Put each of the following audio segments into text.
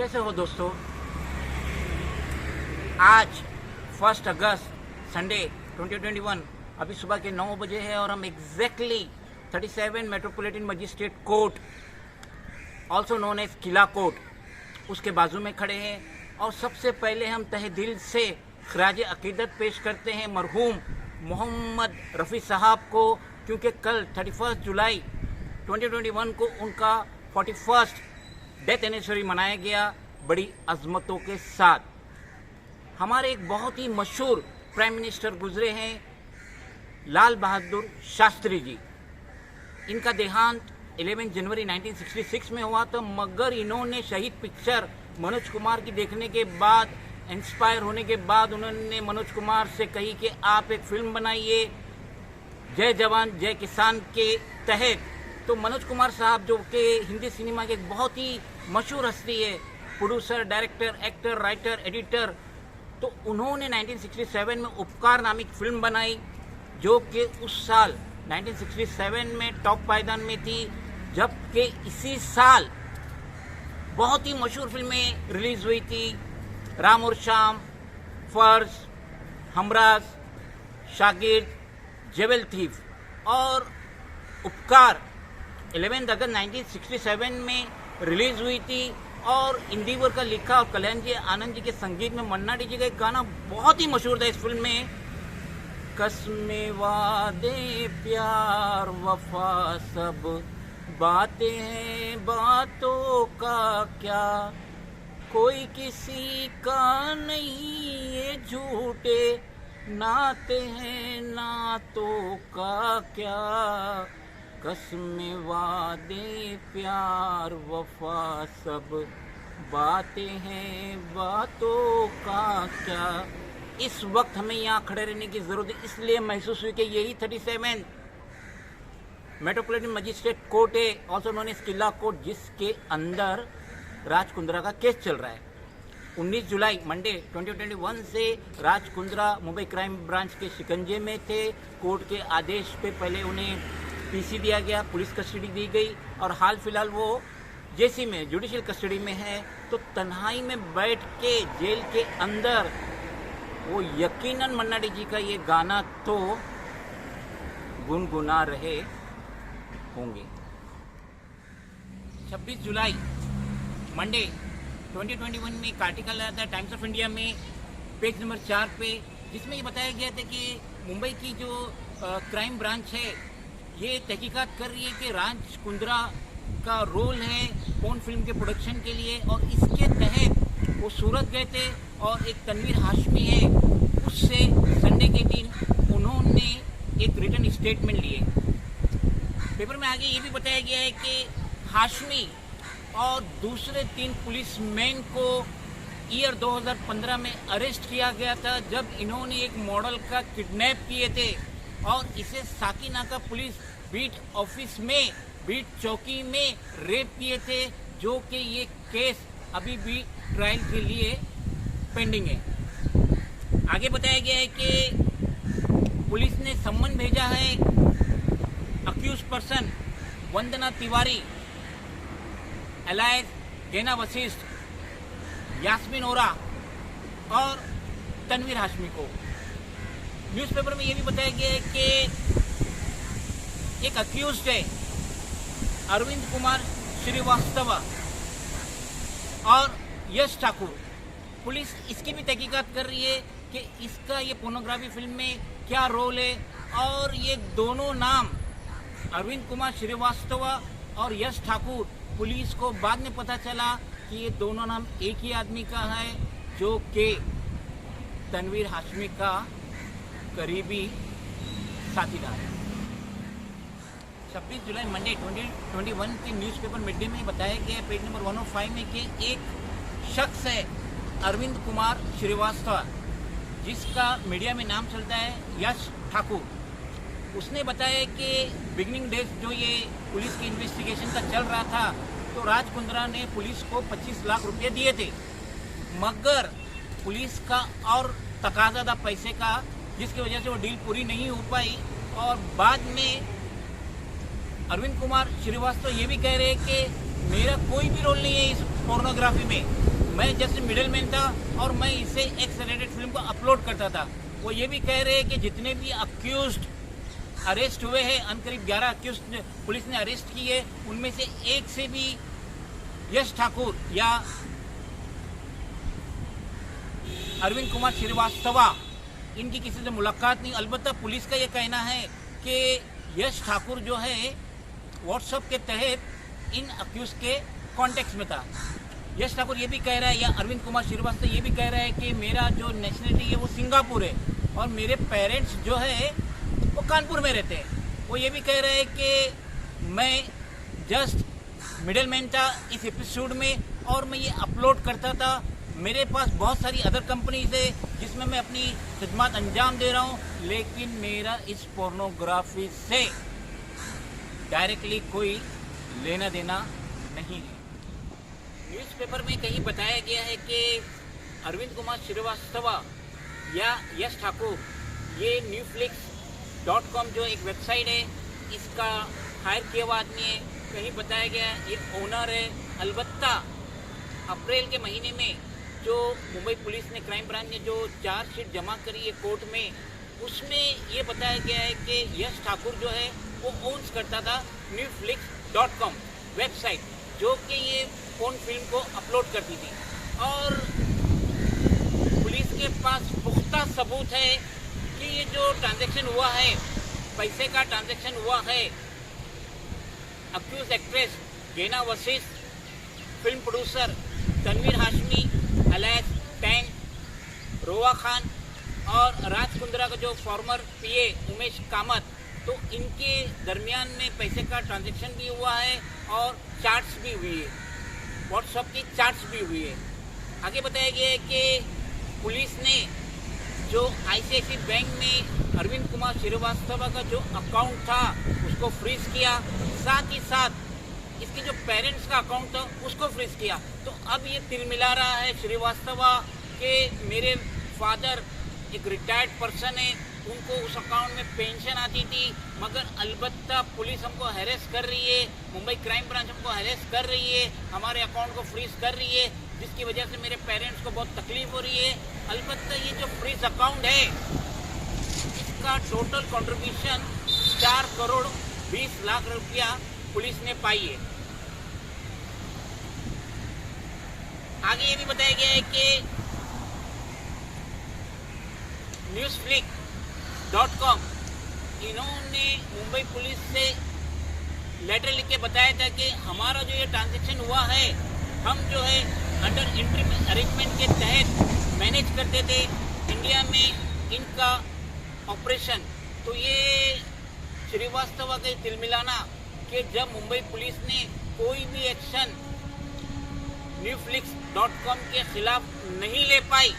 कैसे हो दोस्तों। आज 1 अगस्त संडे 2021 अभी सुबह के 9 बजे है और हम exactly 37 metropolitan magistrate court also known as Killa court उसके बाजू में खड़े हैं। और सबसे पहले हम तहे दिल से खराज अकीदत पेश करते हैं मरहूम मोहम्मद रफ़ी साहब को, क्योंकि कल 31 जुलाई 2021 को उनका 41st डेथ एनिवर्सरी मनाया गया बड़ी अजमतों के साथ। हमारे एक बहुत ही मशहूर प्राइम मिनिस्टर गुजरे हैं, लाल बहादुर शास्त्री जी। इनका देहांत 11 जनवरी 1966 में हुआ था, मगर इन्होंने शहीद पिक्चर मनोज कुमार की देखने के बाद, इंस्पायर होने के बाद, उन्होंने मनोज कुमार से कही कि आप एक फिल्म बनाइए जय जवान जय किसान के तहत। तो मनोज कुमार साहब जो कि हिंदी सिनेमा के एक बहुत ही मशहूर हस्ती है, producer, director, actor, writer, editor, तो उन्होंने 1967 में उपकार नामिक फिल्म बनाई जो कि उस साल 1967 में टॉप पायदान में थी, जबकि इसी साल बहुत ही मशहूर फिल्में रिलीज हुई थी, राम और श्याम, फर्ज, हमराज, शागिर्द, जेवल थीफ। और उपकार 11 अगस्त 1967 में रिलीज हुई थी और इंदिवर का लिखा और कल्याण जी आनंद जी के संगीत में मन्ना डी जी का एक गाना बहुत ही मशहूर था इस फिल्म में, कसमे वादे प्यार वफा सब बातें हैं बातों का क्या, कोई किसी का नहीं ये झूठे नाते हैं नातों का क्या, कसमे वादे प्यार वफा सब बातें हैं बातों का क्या। इस वक्त हमें यहाँ खड़े रहने की ज़रूरत है, इसलिए महसूस हुई कि यही 37 मेट्रोपॉलिटन मजिस्ट्रेट कोर्ट है, also known as Killa court, जिसके अंदर राज कुंद्रा का केस चल रहा है। 19 जुलाई मंडे 2021 से राज कुंद्रा मुंबई क्राइम ब्रांच के शिकंजे में थे। कोर्ट के आदेश पे पहले उन्हें पीसी दिया गया, पुलिस कस्टडी दी गई और हाल फिलहाल वो जेसी में जुडिशियल कस्टडी में है। तो तन्हाई में बैठ के जेल के अंदर वो यकीनन मन्ना डी जी का ये गाना तो गुनगुना रहे होंगे। 26 जुलाई मंडे 2021 में एक आर्टिकल आया था टाइम्स ऑफ इंडिया में पेज नंबर 4 पे, जिसमें ये बताया गया था कि मुंबई की जो क्राइम ब्रांच है ये तहकीकात कर रही है कि राज कुंद्रा का रोल है कौन फिल्म के प्रोडक्शन के लिए, और इसके तहत वो सूरत गए थे और एक तनवीर हाशमी है उससे संडे के दिन उन्होंने एक रिटन स्टेटमेंट लिए। पेपर में आगे ये भी बताया गया है कि हाशमी और दूसरे 3 पुलिसमैन को ईयर 2015 में अरेस्ट किया गया था, जब इन्होंने एक मॉडल का किडनैप किए थे और इसे साकीनाका पुलिस बीट ऑफिस में, बीट चौकी में रेप किए थे, जो कि ये केस अभी भी ट्रायल के लिए पेंडिंग है। आगे बताया गया है कि पुलिस ने सम्मन भेजा है अक्यूज पर्सन वंदना तिवारी, एलायस गेना वशिष्ठ, यास्मीन ओरा और तनवीर हाशमी को। न्यूज़पेपर में यह भी बताया गया है कि एक अक्यूज्ड है अरविंद कुमार श्रीवास्तव और यश ठाकुर। पुलिस इसकी भी तहकीकात कर रही है कि इसका ये पोर्नोग्राफी फिल्म में क्या रोल है, और ये दोनों नाम अरविंद कुमार श्रीवास्तव और यश ठाकुर पुलिस को बाद में पता चला कि ये दोनों नाम एक ही आदमी का है, जो कि तनवीर हाशमी का करीबी साथीदार है। 26 जुलाई मंडे 2021 के न्यूज़पेपर मिड में बताया गया पेज नंबर 105 में कि एक शख्स है अरविंद कुमार श्रीवास्तव, जिसका मीडिया में नाम चलता है यश ठाकुर। उसने बताया कि बिगिनिंग डेज जो ये पुलिस की इन्वेस्टिगेशन का चल रहा था, तो राज कुंद्रा ने पुलिस को 25 लाख रुपये दिए थे, मगर पुलिस का और तकाजा था पैसे का, जिसकी वजह से वो डील पूरी नहीं हो पाई। और बाद में अरविंद कुमार श्रीवास्तव ये भी कह रहे हैं कि मेरा कोई भी रोल नहीं है इस पोर्नोग्राफी में, मैं जस्ट मिडिलमैन था और मैं इसे एक्स रेटेड फिल्म को अपलोड करता था। वो ये भी कह रहे हैं कि जितने भी अक्यूज्ड अरेस्ट हुए हैं, अनकरीब 11 अक्यूज्ड पुलिस ने अरेस्ट किए, उनमें से एक से भी यश ठाकुर या अरविंद कुमार श्रीवास्तवा इनकी किसी से मुलाकात नहीं। अलबत्ता पुलिस का ये कहना है कि यश ठाकुर जो है व्हाट्सएप के तहत इन अक्यूज के कॉन्टेक्ट में था। यश ठाकुर ये भी कह रहा है, या अरविंद कुमार श्रीवास्तव ये भी कह रहा है कि मेरा जो नेशनलिटी है वो सिंगापुर है और मेरे पेरेंट्स जो है वो कानपुर में रहते हैं। वो ये भी कह रहे हैं कि मैं जस्ट मिडिलमैन था इस एपिसोड में और मैं ये अपलोड करता था। मेरे पास बहुत सारी अदर कंपनीज है जिसमें मैं अपनी खिदमत अंजाम दे रहा हूँ, लेकिन मेरा इस पोर्नोग्राफी से डायरेक्टली कोई लेना देना नहीं है। न्यूज़पेपर में कहीं बताया गया है कि अरविंद कुमार श्रीवास्तवा या यश ठाकुर ये newflix.com जो एक वेबसाइट है इसका हायर किया हुआ आदमी है। कहीं बताया गया है ये ओनर है। अलबत्ता अप्रैल के महीने में जो मुंबई पुलिस ने, क्राइम ब्रांच ने जो चार्जशीट जमा करी है कोर्ट में, उसमें ये बताया गया है कि यश ठाकुर जो है वो ओन्स करता था newflix.com वेबसाइट, जो कि ये फोन फिल्म को अपलोड करती थी। और पुलिस के पास पुख्ता सबूत है कि ये जो ट्रांजैक्शन हुआ है, पैसे का ट्रांजैक्शन हुआ है, अक्यूज एक्ट्रेस गेना Vashishtha, film producer Tanveer Hashmi अलायस Tang, रोवा खान और राज कुंद्रा का जो फॉर्मर पीए उमेश कामत, तो इनके दरमियान में पैसे का ट्रांजैक्शन भी हुआ है और चार्ट्स भी हुई है, व्हाट्सएप की चार्ट्स भी हुई है। आगे बताया गया है कि पुलिस ने जो आईसीआईसी बैंक में अरविंद कुमार श्रीवास्तव का जो अकाउंट था उसको फ्रीज किया, साथ ही साथ इसके जो पेरेंट्स का अकाउंट था उसको फ्रीज किया। तो अब ये तिलमिला रहा है श्रीवास्तवा के मेरे फादर एक रिटायर्ड पर्सन है, उनको उस अकाउंट में पेंशन आती थी, मगर अलबत्ता पुलिस हमको हैरेस कर रही है, मुंबई क्राइम ब्रांच हमको हैरेस कर रही है, हमारे अकाउंट को फ्रीज कर रही है, जिसकी वजह से मेरे पेरेंट्स को बहुत तकलीफ हो रही है। अलबत्ता ये जो फ्रीज अकाउंट है इसका टोटल कंट्रीब्यूशन 4 करोड़ 20 लाख रुपया पुलिस ने पाई है। आगे ये भी बताया गया है कि newsflix.com इन्होंने मुंबई पुलिस से लेटर लिख के बताया था कि हमारा जो ये ट्रांजैक्शन हुआ है, हम जो है अंडर इंटरिम अरेंजमेंट के तहत मैनेज करते थे इंडिया में इनका ऑपरेशन। तो ये श्रीवास्तव के तिलमिलाना कि जब मुंबई पुलिस ने कोई भी एक्शन newflix.com के खिलाफ नहीं ले पाई,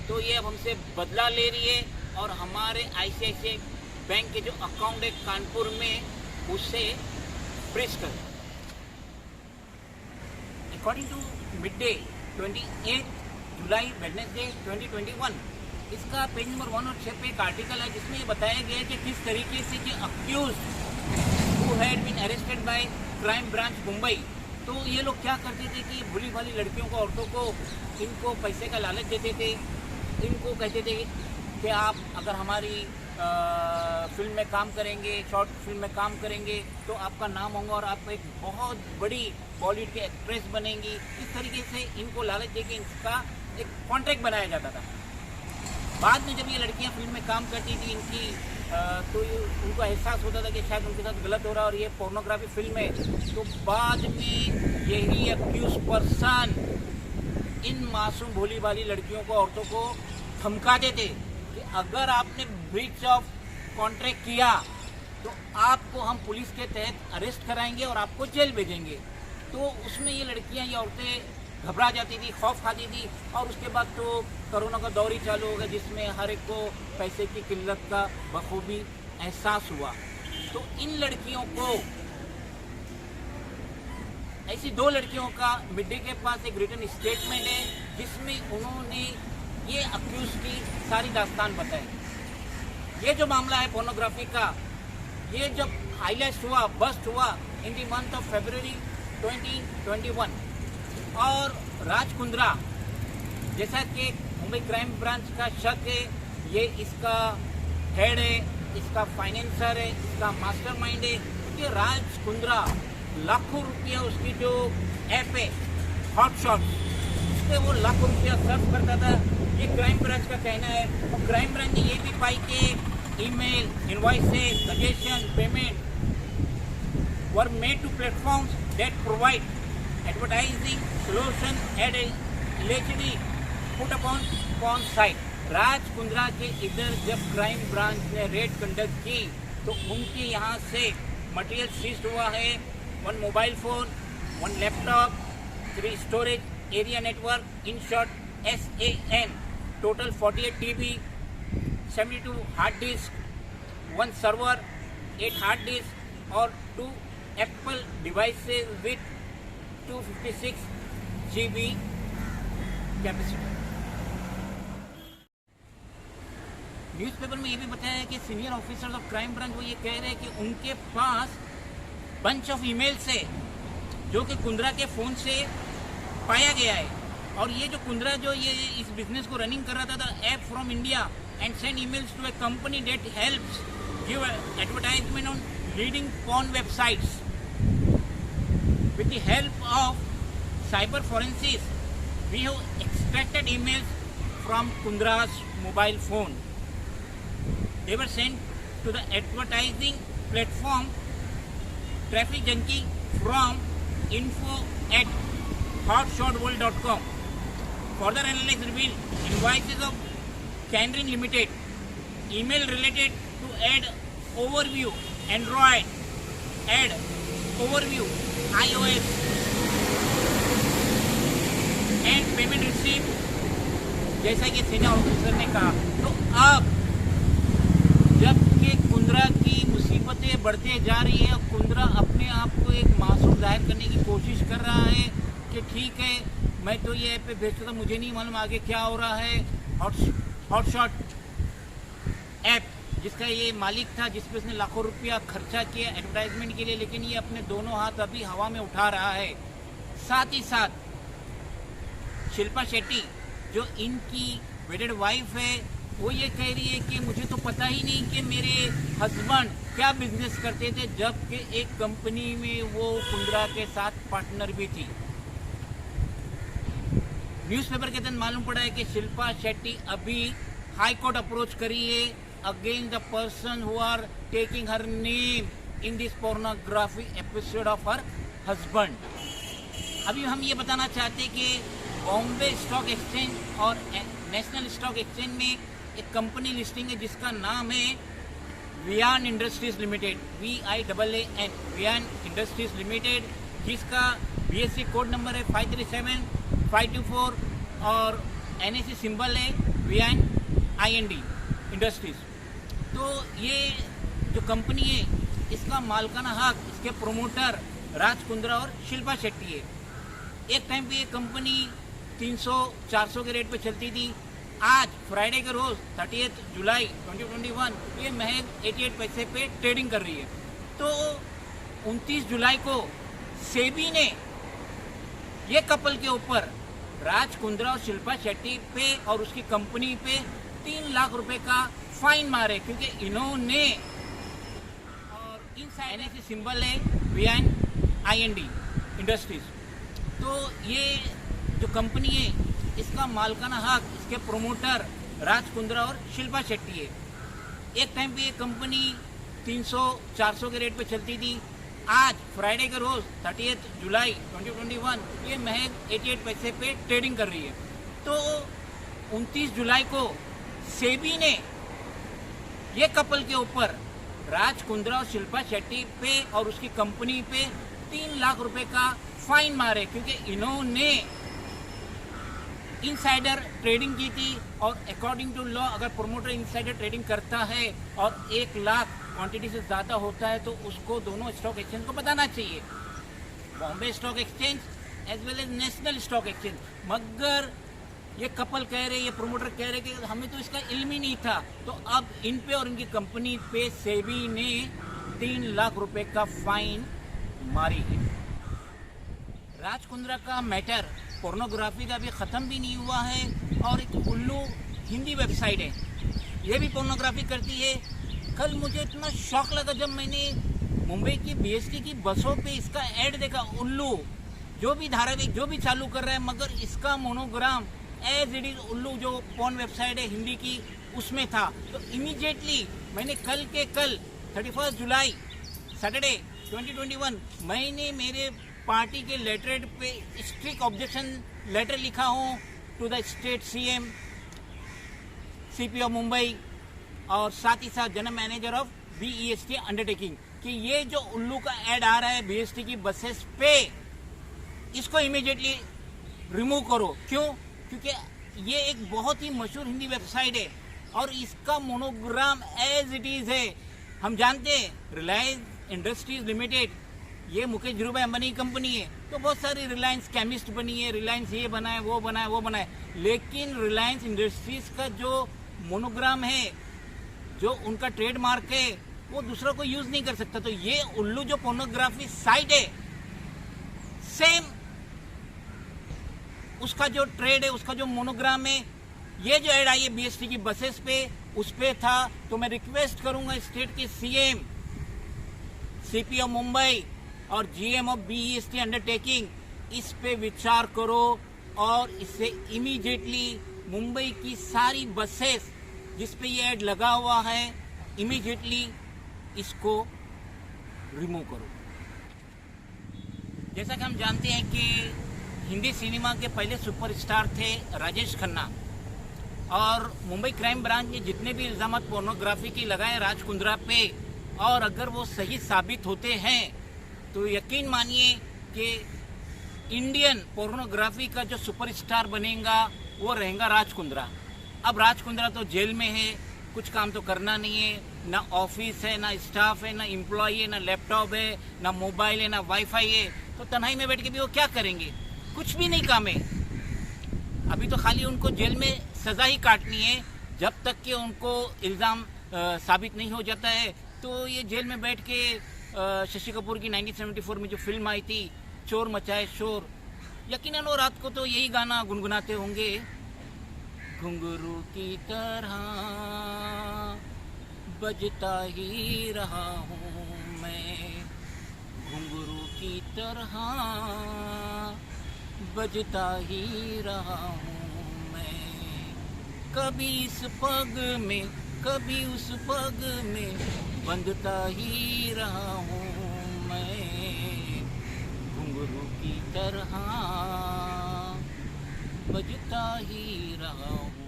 तो ये अब हमसे बदला ले रही है और हमारे आईसीआईसीआई बैंक के जो अकाउंट है कानपुर में उससे फ्रीज कर। According to midday 28 July Wednesday 2021, इसका पेज नंबर 106 पे एक आर्टिकल है जिसमें ये बताया गया है कि किस तरीके से जो accused who had been arrested by crime branch Mumbai, तो ये लोग क्या करते थे कि भोली भाली लड़कियों को, औरतों को इनको पैसे का लालच देते थे। इनको कहते थे कि आप अगर हमारी फिल्म में काम करेंगे, शॉर्ट फिल्म में काम करेंगे तो आपका नाम होगा और आप एक बहुत बड़ी बॉलीवुड के एक्ट्रेस बनेंगी। इस तरीके से इनको लालच देके इनका एक कॉन्ट्रैक्ट बनाया जाता था। बाद में जब ये लड़कियां फिल्म में काम करती थी इनकी, तो उनको एहसास होता था कि शायद उनके साथ गलत हो रहा है और ये पोर्नोग्राफी फिल्म है, तो बाद में यही अक्यूज पर्सन इन मासूम भोली भाली लड़कियों को, औरतों को धमकाते थे कि अगर आपने ब्रीच ऑफ कॉन्ट्रैक्ट किया तो आपको हम पुलिस के तहत अरेस्ट कराएंगे और आपको जेल भेजेंगे। तो उसमें ये लड़कियां, ये औरतें घबरा जाती थी, खौफ खाती थी। और उसके बाद तो कोरोना का दौर ही चालू हो गया जिसमें हर एक को पैसे की किल्लत का बखूबी एहसास हुआ। तो इन लड़कियों को, ऐसी 2 लड़कियों का मिड डे के पास एक रिटन स्टेटमेंट है जिसमें उन्होंने ये अक्यूज की सारी दास्तान बताई। ये जो मामला है पोर्नोग्राफी का, ये जब हाईलाइट हुआ, बस्ट हुआ in the month of February 2021 और राज कुंद्रा, जैसा कि मुंबई क्राइम ब्रांच का शक है, ये इसका हेड है, इसका फाइनेंसर है, इसका मास्टरमाइंड है, क्योंकि राज कुंद्रा लाखों रुपया उसकी जो ऐप है हॉटशॉट, उस पर वो लाखों रुपया सर्व करता था, ये क्राइम ब्रांच का कहना है। और क्राइम ब्रांच ने ये भी पाई कि email, invoices, suggestion, payment were made to platforms that provide advertising solution at a allegedly put upon porn site. Raj Kundra के इधर जब क्राइम ब्रांच ने रेड कंडक्ट की तो उनके यहाँ से मटेरियल सीज हुआ है, 1 mobile phone, 1 laptop, 3 storage area network, in short SAN, total 48 TB, 72 hard disk, 1 server, 8 hard disk और 2 Apple devices with 256 GB capacity. Newspaper में ये भी बताया है कि senior officers of crime branch वो ये कह रहे हैं कि उनके पास बंच ऑफ ईमेल्स है जो कि कुंद्रा के फ़ोन से पाया गया है। और ये जो कुंद्रा जो ये इस बिजनेस को रनिंग कर रहा था app from India and send emails to a company that helps give advertisement on leading porn websites. With the help of cyber forensics, we have extracted emails from Kundra's mobile phone. They were sent to the advertising platform Traffic Junkie from info@hotshotworld.com. Further analysis revealed invoices of Canrin Limited, email related to ad overview, Android, ad overview, iOS, and payment receipt, जैसा कि senior officer ने कहा। तो अब जबकि कुंद्रा की मुसीबतें बढ़ते जा रही है, कुंद्रा अपने आप को एक मासूम जाहिर करने की कोशिश कर रहा है कि ठीक है मैं तो ये ऐप पे भेजता था, मुझे नहीं मालूम आगे क्या हो रहा है। हॉटशॉट ऐप जिसका ये मालिक था, जिस पे उसने लाखों रुपया खर्चा किया एडवर्टाइजमेंट के लिए, लेकिन ये अपने दोनों हाथ अभी हवा में उठा रहा है। साथ ही साथ शिल्पा शेट्टी जो इनकी वेडेड वाइफ है, वो ये कह रही है कि मुझे तो पता ही नहीं कि मेरे हस्बैंड क्या बिजनेस करते थे, जबकि एक कंपनी में वो कुंद्रा के साथ पार्टनर भी थी। न्यूज़पेपर के दिन मालूम पड़ा है कि शिल्पा शेट्टी अभी हाई कोर्ट अप्रोच करी है against the person who are taking her name in this pornography episode of her husband. अभी हम ये बताना चाहते हैं कि बॉम्बे स्टॉक एक्सचेंज और नेशनल स्टॉक एक्सचेंज में एक कंपनी लिस्टिंग है जिसका नाम है Viaan Industries Limited, VIAAN, Viaan Industries Limited, जिसका BSE कोड नंबर है 537524 और NSE सिंबल है वियान IND इंडस्ट्रीज। तो ये जो कंपनी है इसका मालकाना हक इसके प्रोमोटर राज कुंद्रा और शिल्पा शेट्टी है। एक टाइम पे ये कंपनी 300-400 के रेट पे चलती थी। आज फ्राइडे के रोज 30 जुलाई 2021 ये महज 88 पैसे पे ट्रेडिंग कर रही है। तो 29 जुलाई को सेबी ने ये कपल के ऊपर राज कुंद्रा और शिल्पा शेट्टी पे और उसकी कंपनी पे 3 लाख रुपए का फाइन मारे, क्योंकि इन्होंने और इन NSE सिंबल है वियान IND इंडस्ट्रीज। तो ये जो कंपनी है इसका मालकाना हक इसके प्रोमोटर राज कुंद्रा और शिल्पा शेट्टी है। एक टाइम पे ये कंपनी 300-400 के रेट पे चलती थी। आज फ्राइडे के रोज 30 जुलाई 2021 ये महज 88 पैसे पे ट्रेडिंग कर रही है। तो 29 जुलाई को सेबी ने ये कपल के ऊपर राज कुंद्रा और शिल्पा शेट्टी पे और उसकी कंपनी पे 3 लाख रुपए का फाइन मारे, क्योंकि इन्होंने इनसाइडर ट्रेडिंग की थी। और अकॉर्डिंग टू लॉ अगर प्रोमोटर इनसाइडर ट्रेडिंग करता है और 1 लाख क्वांटिटी से ज़्यादा होता है तो उसको दोनों स्टॉक एक्सचेंज को बताना चाहिए, Bombay Stock Exchange as well as National Stock Exchange. मगर ये कपल कह रहे, ये प्रोमोटर कह रहे कि हमें तो इसका इल्म ही नहीं था। तो अब इन पे और इनकी कंपनी पे सेबी ने 3 लाख रुपए का फाइन मारी है। राज कुंद्रा का मैटर पोर्नोग्राफी का भी ख़त्म भी नहीं हुआ है, और एक उल्लू हिंदी वेबसाइट है, ये भी पोर्नोग्राफी करती है। कल मुझे इतना शौक लगा जब मैंने मुंबई की बीएसटी की बसों पे इसका ऐड देखा। उल्लू जो भी धारावाहिक जो भी चालू कर रहा है, मगर इसका मोनोग्राम एज इट इज उल्लू जो पोर्न वेबसाइट है हिंदी की उसमें था। तो इमीडिएटली मैंने कल 31 जुलाई सैटरडे 2021 मैंने मेरे पार्टी के लेटरेड पे स्ट्रिक्ट ऑब्जेक्शन लेटर लिखा हूँ to the state CM, CP of Mumbai और साथ ही साथ general manager of BEST undertaking कि ये जो उल्लू का ऐड आ रहा है बीएसटी की बसेस पे, इसको इमीडिएटली रिमूव करो। क्यों? क्योंकि ये एक बहुत ही मशहूर हिंदी वेबसाइट है और इसका मोनोग्राम एज इट इज है। हम जानते हैं रिलायंस इंडस्ट्रीज लिमिटेड ये मुकेश धीरूभाई अंबानी की कंपनी है, तो बहुत सारी रिलायंस केमिस्ट बनी है, रिलायंस ये बना है, वो बना है, वो बना है, लेकिन रिलायंस इंडस्ट्रीज का जो मोनोग्राम है, जो उनका ट्रेडमार्क है, वो दूसरा कोई यूज नहीं कर सकता। तो ये उल्लू जो पोर्नोग्राफी साइट है, सेम उसका जो ट्रेड है, उसका जो मोनोग्राम है, ये जो ऐड आई है बीएसटी की बसेस पे, उस पे था। तो मैं रिक्वेस्ट करूंगा स्टेट के सीएम, सीपी ऑफ मुंबई और जीएम ऑफ बीईएसटी अंडरटेकिंग, इस पे विचार करो और इससे इमीडिएटली मुंबई की सारी बसेस जिस पे ये ऐड लगा हुआ है, इमीडिएटली इसको रिमूव करो। जैसा कि हम जानते हैं कि हिंदी सिनेमा के पहले सुपरस्टार थे राजेश खन्ना, और मुंबई क्राइम ब्रांच ने जितने भी इल्ज़ाम पोर्नोग्राफी की लगाए राज कुंद्रा पे, और अगर वो सही साबित होते हैं तो यकीन मानिए कि इंडियन पोर्नोग्राफी का जो सुपरस्टार बनेगा वो रहेगा राज कुंद्रा। अब राज कुंद्रा तो जेल में है, कुछ काम तो करना नहीं है, ना ऑफिस है, ना स्टाफ है, ना एम्प्लॉय है, ना लैपटॉप है, ना मोबाइल है, ना वाईफाई है, तो तन्हाई में बैठ के भी वो क्या करेंगे? कुछ भी नहीं काम है। अभी तो खाली उनको जेल में सज़ा ही काटनी है, जब तक कि उनको इल्ज़ाम साबित नहीं हो जाता है। तो ये जेल में बैठ के शशि कपूर की 1974 में जो फिल्म आई थी चोर मचाए शोर, यकीनन वो रात को तो यही गाना गुनगुनाते होंगे, घुंघरू की तरह बजता ही रहा हूँ मैं, घुंघरू की तरह बजता ही रहा हूँ मैं, कभी इस पग में कभी उस पग में बंधता ही रहा हूँ मैं, घुंघरू की तरह बजता ही रहा हूँ।